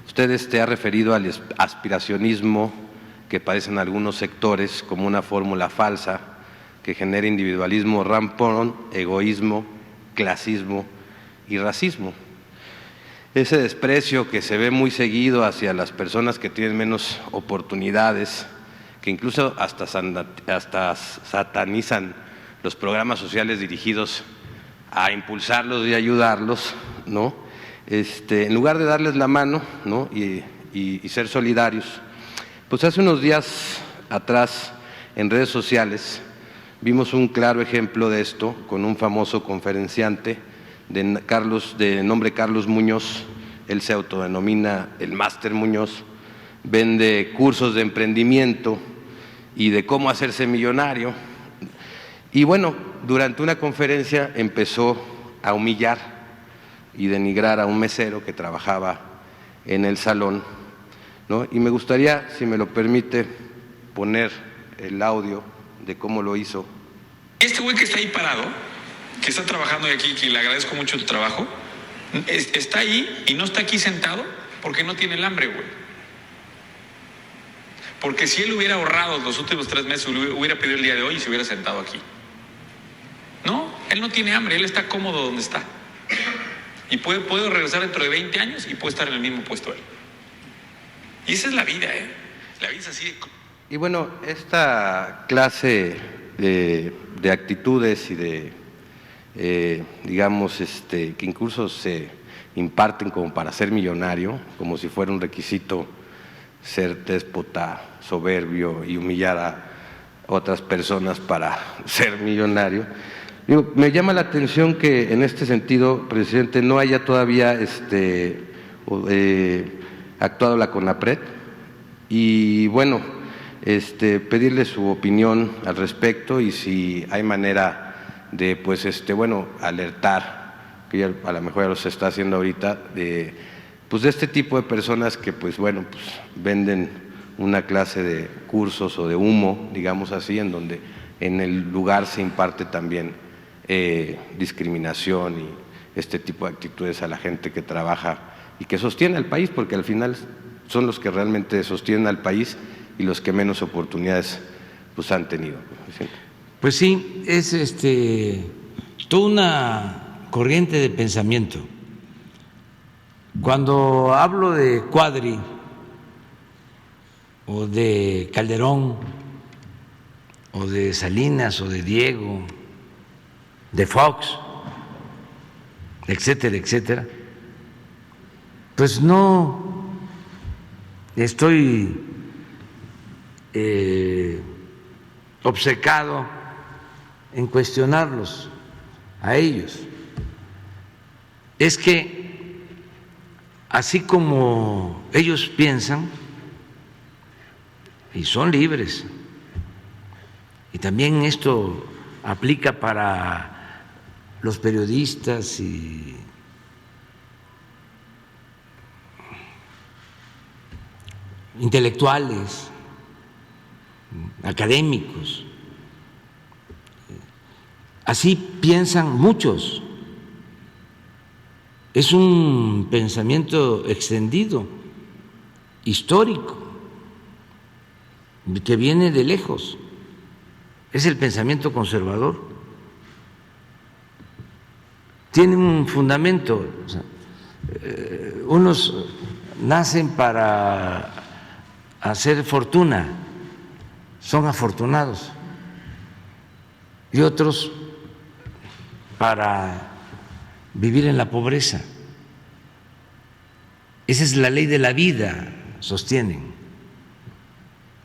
Usted ha referido al aspiracionismo que padecen algunos sectores como una fórmula falsa que genera individualismo rampón, egoísmo, clasismo y racismo. Ese desprecio que se ve muy seguido hacia las personas que tienen menos oportunidades, que incluso hasta satanizan los programas sociales dirigidos a impulsarlos y ayudarlos, ¿no? En lugar de darles la mano, ¿no? y ser solidarios. Pues hace unos días atrás en redes sociales vimos un claro ejemplo de esto con un famoso conferenciante de nombre Carlos Muñoz. Él se autodenomina el Máster Muñoz, vende cursos de emprendimiento y de cómo hacerse millonario. Y bueno, durante una conferencia empezó a humillar y denigrar a un mesero que trabajaba en el salón, ¿no? Y me gustaría, si me lo permite, poner el audio de cómo lo hizo. Este güey que está ahí parado, que está trabajando aquí, que le agradezco mucho tu trabajo, está ahí y no está aquí sentado porque no tiene el hambre, güey. Porque si él hubiera ahorrado los últimos 3 meses, hubiera pedido el día de hoy y se hubiera sentado aquí. No, él no tiene hambre, él está cómodo donde está. Y puede regresar dentro de 20 años y puede estar en el mismo puesto él. Y esa es la vida, ¿eh? La vida es así. Y bueno, esta clase de actitudes y de, digamos, que incluso se imparten como para ser millonario, como si fuera un requisito ser déspota, soberbio y humillar a otras personas para ser millonario. Digo, me llama la atención que en este sentido, presidente, no haya todavía actuado la CONAPRED y bueno, pedirle su opinión al respecto y si hay manera de, pues, bueno, alertar, que ya a lo mejor ya lo se está haciendo ahorita, de este tipo de personas que, pues bueno, pues venden una clase de cursos o de humo, digamos así, en donde en el lugar se imparte también discriminación y este tipo de actitudes a la gente que trabaja y que sostiene al país, porque al final son los que realmente sostienen al país y los que menos oportunidades pues han tenido. Pues sí, es toda una corriente de pensamiento. Cuando hablo de Cuadri o de Calderón o de Salinas o de Diego, de Fox, etcétera, etcétera, pues no estoy obcecado en cuestionarlos a ellos. Es que así como ellos piensan, y son libres, y también esto aplica para los periodistas y intelectuales, académicos. Así piensan muchos. Es un pensamiento extendido, histórico, que viene de lejos. Es el pensamiento conservador. Tiene un fundamento. O sea, unos nacen para hacer fortuna, son afortunados, y otros para vivir en la pobreza. Esa es la ley de la vida, sostienen.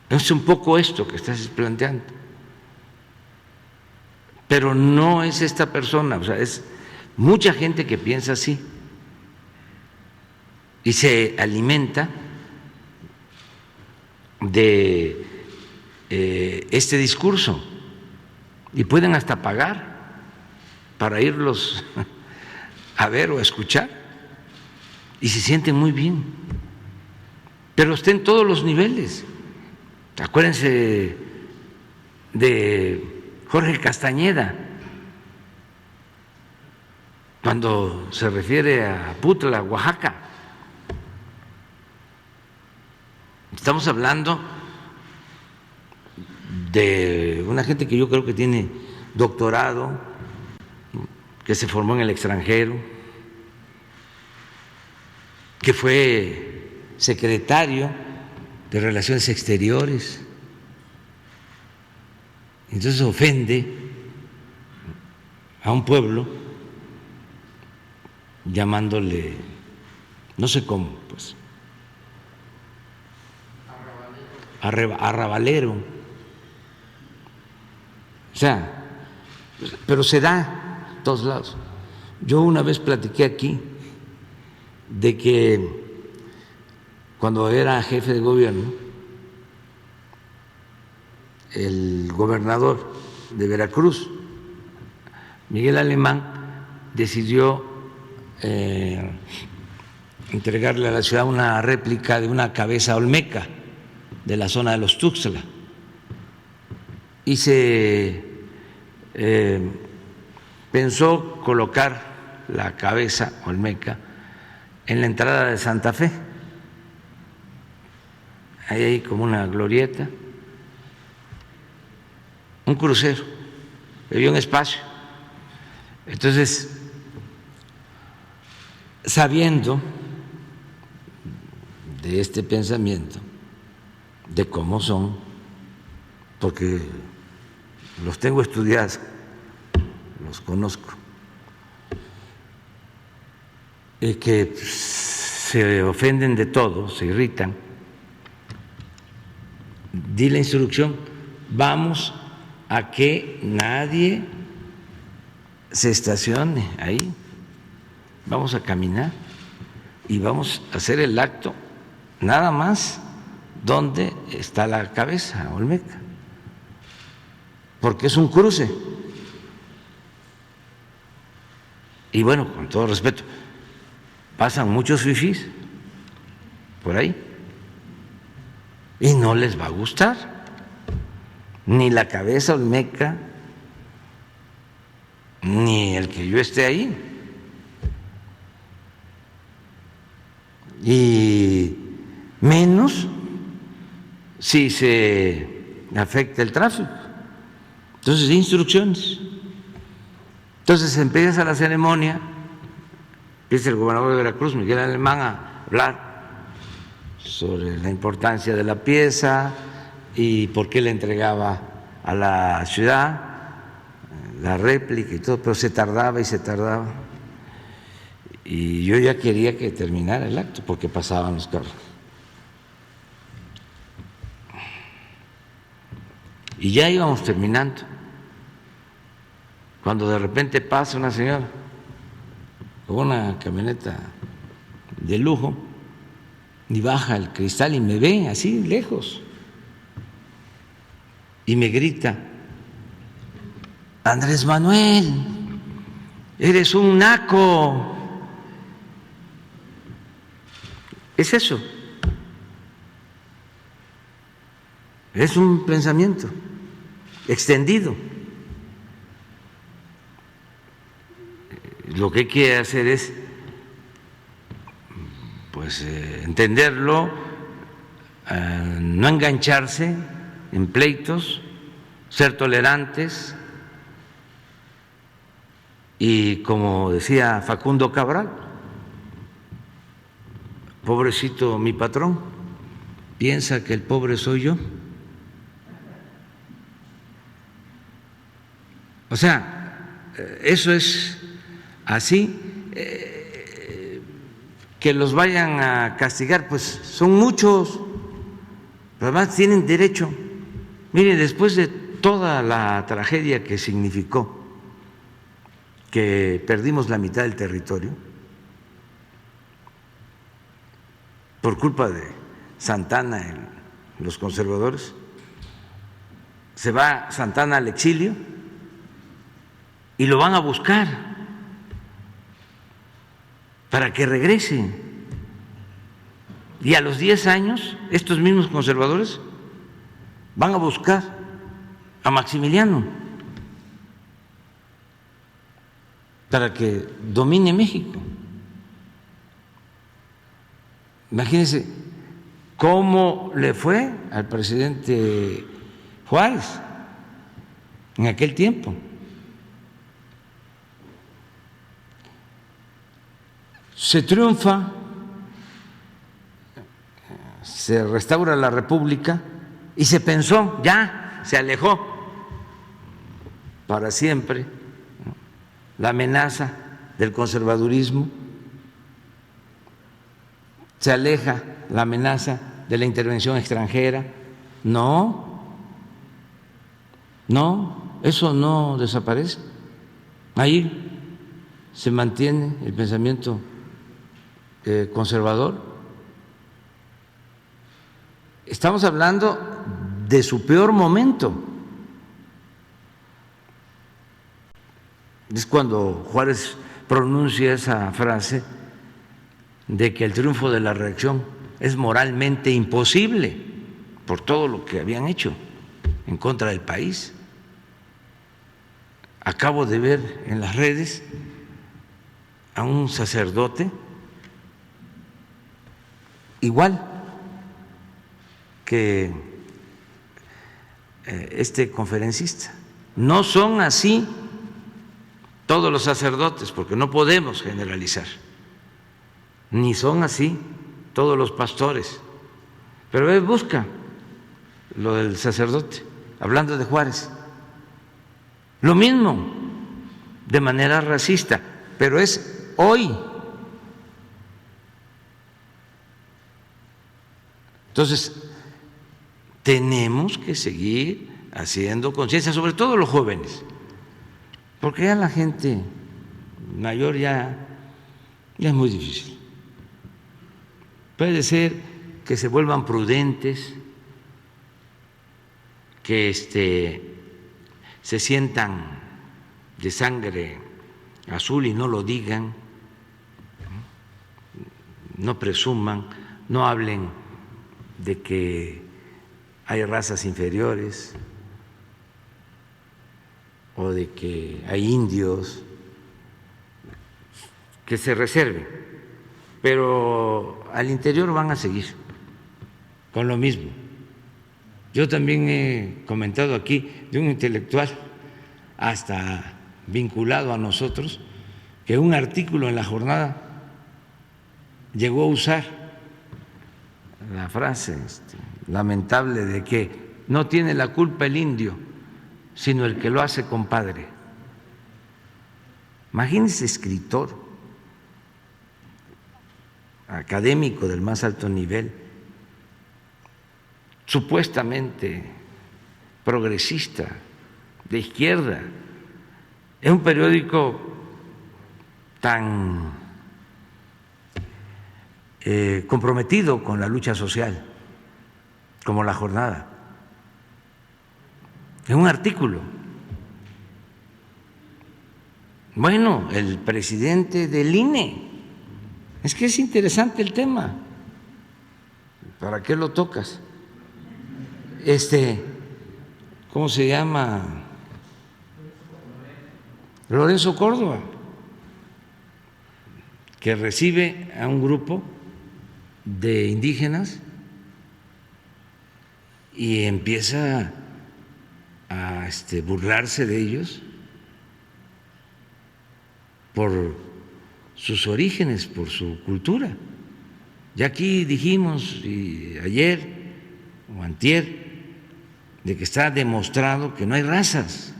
Es un poco esto que estás planteando. Pero no es esta persona, o sea, es mucha gente que piensa así y se alimenta de este discurso y pueden hasta pagar para irlos a ver o a escuchar y se sienten muy bien, pero está en todos los niveles. Acuérdense de Jorge Castañeda, cuando se refiere a Putla, Oaxaca, Estamos hablando de una gente que yo creo que tiene doctorado, que se formó en el extranjero, que fue secretario de Relaciones Exteriores. Entonces ofende a un pueblo llamándole, no sé cómo, pues, arrabalero. O sea, pero se da en todos lados. Yo una vez platiqué aquí de que cuando era jefe de gobierno, el gobernador de Veracruz, Miguel Alemán, decidió entregarle a la ciudad una réplica de una cabeza olmeca de la zona de los Tuxtla, y se pensó colocar la cabeza olmeca en la entrada de Santa Fe. Ahí hay como una glorieta, un crucero, había un espacio. Entonces, sabiendo de este pensamiento, de cómo son, porque los tengo estudiados, los conozco, que se ofenden de todo, se irritan, di la instrucción: vamos a que nadie se estacione ahí, vamos a caminar y vamos a hacer el acto nada más donde está la cabeza olmeca, porque es un cruce. Y bueno, con todo respeto, pasan muchos fifís por ahí y no les va a gustar ni la cabeza olmeca ni el que yo esté ahí. Y menos si se afecta el tráfico. Entonces, instrucciones. Entonces empieza la ceremonia, empieza el gobernador de Veracruz, Miguel Alemán, a hablar sobre la importancia de la pieza y por qué le entregaba a la ciudad la réplica y todo, pero se tardaba y se tardaba. Y yo ya quería que terminara el acto porque pasaban los carros. Y ya íbamos terminando, cuando de repente pasa una señora con una camioneta de lujo y baja el cristal y me ve así lejos y me grita: Andrés Manuel, eres un naco. Es eso, es un pensamiento extendido. Lo que hay que hacer es, pues, entenderlo, no engancharse en pleitos, ser tolerantes y, como decía Facundo Cabral, pobrecito mi patrón, piensa que el pobre soy yo. O sea, eso es así. Que los vayan a castigar, pues son muchos, pero además tienen derecho. Mire, después de toda la tragedia que significó que perdimos la mitad del territorio por culpa de Santana y los conservadores, se va Santana al exilio y lo van a buscar para que regrese. Y a los 10 años, estos mismos conservadores van a buscar a Maximiliano para que domine México. Imagínense cómo le fue al presidente Juárez en aquel tiempo. Se triunfa, se restaura la República y se pensó, ya se alejó para siempre, ¿no?, la amenaza del conservadurismo, se aleja la amenaza de la intervención extranjera. No, eso no desaparece. Ahí se mantiene el pensamiento conservador. Estamos hablando de su peor momento. Es cuando Juárez pronuncia esa frase de que el triunfo de la reacción es moralmente imposible por todo lo que habían hecho en contra del país. Acabo de ver en las redes a un sacerdote igual que este conferencista. No son así todos los sacerdotes, porque no podemos generalizar, ni son así todos los pastores. Pero busca lo del sacerdote, hablando de Juárez. Lo mismo, de manera racista, pero es hoy. Entonces, tenemos que seguir haciendo conciencia, sobre todo los jóvenes, porque ya la gente mayor ya es muy difícil. Puede ser que se vuelvan prudentes, que se sientan de sangre azul y no lo digan, no presuman, no hablen de que hay razas inferiores o de que hay indios, que se reserven, pero al interior van a seguir con lo mismo. Yo también he comentado aquí de un intelectual, hasta vinculado a nosotros, que un artículo en La Jornada llegó a usar la frase lamentable de que no tiene la culpa el indio, sino el que lo hace compadre. Imagínese, escritor, académico del más alto nivel, supuestamente progresista, de izquierda, es un periódico tan comprometido con la lucha social como La Jornada. Es un artículo. Bueno, el presidente del INE, es que es interesante el tema. ¿Para qué lo tocas? ¿Cómo se llama? Lorenzo Córdoba, que recibe a un grupo de indígenas y empieza a burlarse de ellos por sus orígenes, por su cultura. Ya aquí dijimos ayer o antier de que está demostrado que no hay razas.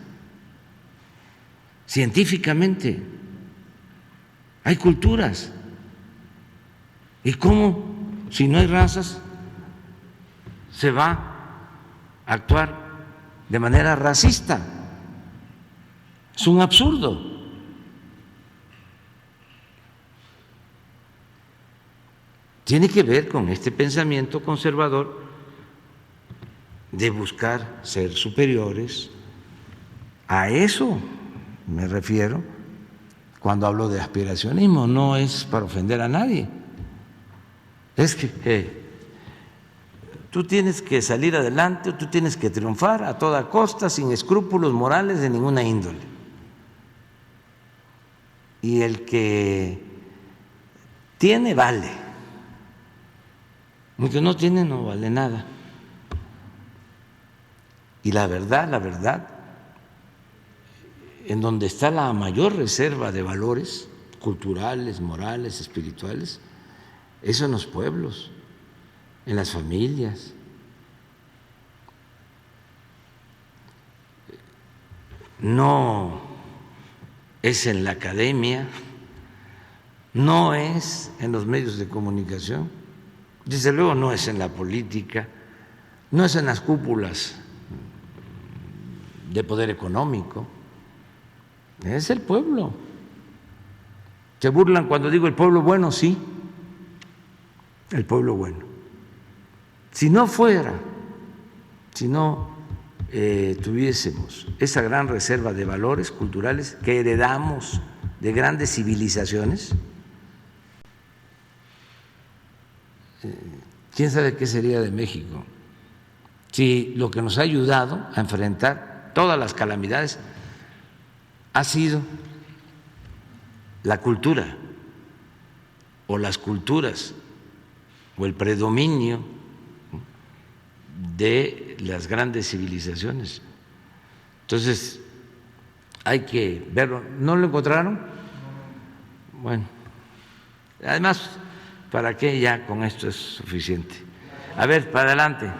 Científicamente hay culturas. ¿Y cómo, si no hay razas, se va a actuar de manera racista? Es un absurdo. Tiene que ver con este pensamiento conservador de buscar ser superiores. A eso me refiero cuando hablo de aspiracionismo. No es para ofender a nadie. Es que tú tienes que salir adelante, tú tienes que triunfar a toda costa, sin escrúpulos morales de ninguna índole. Y el que tiene, vale. Aunque no tiene, no vale nada. Y la verdad, en donde está la mayor reserva de valores culturales, morales, espirituales, es en los pueblos, en las familias. No es en la academia, no es en los medios de comunicación, desde luego no es en la política, no es en las cúpulas de poder económico, es el pueblo. Se burlan cuando digo el pueblo bueno, sí, el pueblo bueno. Si no fuera, si no tuviésemos esa gran reserva de valores culturales que heredamos de grandes civilizaciones, ¿quién sabe qué sería de México? Si lo que nos ha ayudado a enfrentar todas las calamidades ha sido la cultura o las culturas o el predominio de las grandes civilizaciones. Entonces, hay que verlo. ¿No lo encontraron? Bueno, además, ¿para qué? Ya con esto es suficiente. A ver, para adelante.